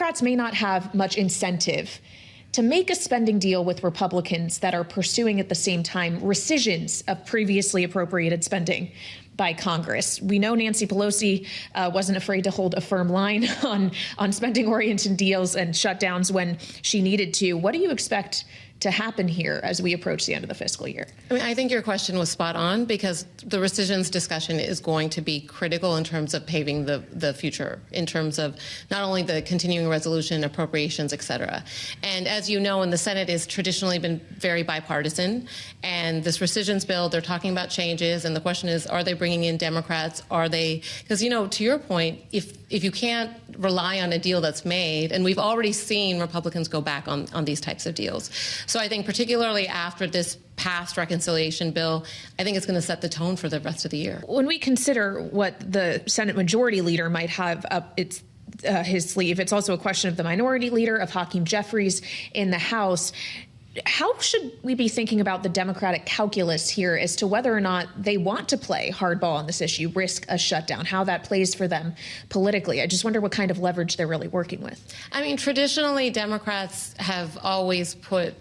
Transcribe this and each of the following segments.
Democrats may not have much incentive to make a spending deal with Republicans that are pursuing at the same time rescissions of previously appropriated spending by Congress. We know Nancy Pelosi wasn't afraid to hold a firm line on spending-oriented deals and shutdowns when she needed to. What do you expect to happen here as we approach the end of the fiscal year? I mean, I think your question was spot on, because the rescissions discussion is going to be critical in terms of paving the future, in terms of not only the continuing resolution, appropriations, et cetera. And as you know, in the Senate has traditionally been very bipartisan. And this rescissions bill, they're talking about changes. And the question is, are they bringing in Democrats? Are they, because, you know, to your point, if you can't rely on a deal that's made, and we've already seen Republicans go back on these types of deals. So I think particularly after this past reconciliation bill, I think it's going to set the tone for the rest of the year. When we consider what the Senate Majority Leader might have up his sleeve, it's also a question of the Minority Leader, of Hakeem Jeffries in the House. How should we be thinking about the Democratic calculus here as to whether or not they want to play hardball on this issue, risk a shutdown, how that plays for them politically? I just wonder what kind of leverage they're really working with. I mean, traditionally, Democrats have always put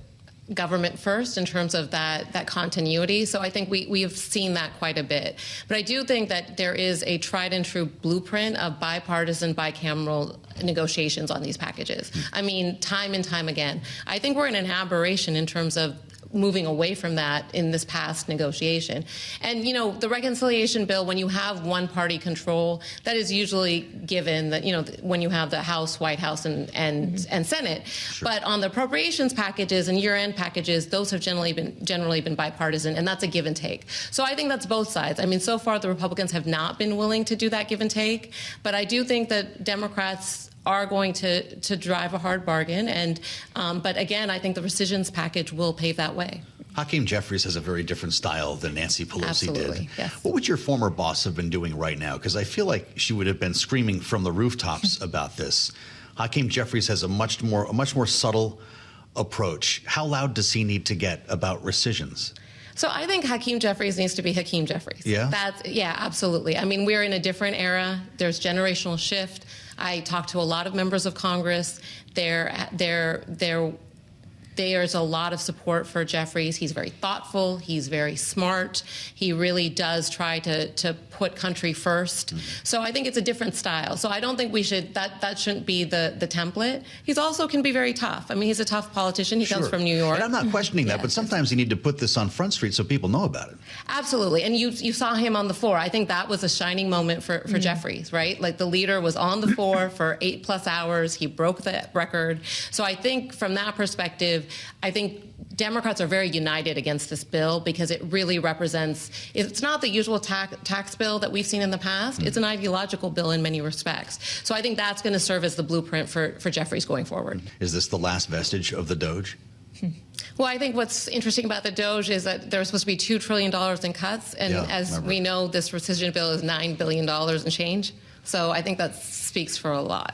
government first in terms of that continuity. So I think we have seen that quite a bit. But I do think that there is a tried and true blueprint of bipartisan, bicameral negotiations on these packages. I mean, time and time again. I think we're in an aberration in terms of moving away from that in this past negotiation. And, you know, the reconciliation bill, when you have one party control, that is usually given that, you know, when you have the House, White House, and Senate. Sure. But on the appropriations packages and year-end packages, those have generally been bipartisan, and that's a give and take. So I think that's both sides. I mean, so far the Republicans have not been willing to do that give and take, but I do think that Democrats are going to drive a hard bargain. And but again, I think the rescissions package will pave that way. Hakeem Jeffries has a very different style than Nancy Pelosi Absolutely, did. Yes. What would your former boss have been doing right now? Because I feel like she would have been screaming from the rooftops about this. Hakeem Jeffries has a much more subtle approach. How loud does he need to get about rescissions? So I think Hakeem Jeffries needs to be Hakeem Jeffries. Yeah? Yeah, absolutely. I mean, we're in a different era. There's generational shift. I talked to a lot of members of Congress. There's a lot of support for Jeffries. He's very thoughtful. He's very smart. He really does try to put country first. So I think it's a different style. So I don't think we should, that shouldn't be the template. He's also can be very tough. I mean, he's a tough politician. He comes from New York. And I'm not questioning that, but sometimes you need to put this on Front Street so people know about it. Absolutely. And you saw him on the floor. I think that was a shining moment for Jeffries, right? Like, the leader was on the floor for 8+ hours. He broke the record. So I think from that perspective, I think Democrats are very united against this bill because it really represents, it's not the usual tax bill that we've seen in the past. It's an ideological bill in many respects. So I think that's going to serve as the blueprint for Jeffries going forward. Is this the last vestige of the Doge? Well, I think what's interesting about the Doge is that there's supposed to be $2 trillion in cuts. And as we know, this rescission bill is $9 billion and change. So I think that speaks for a lot.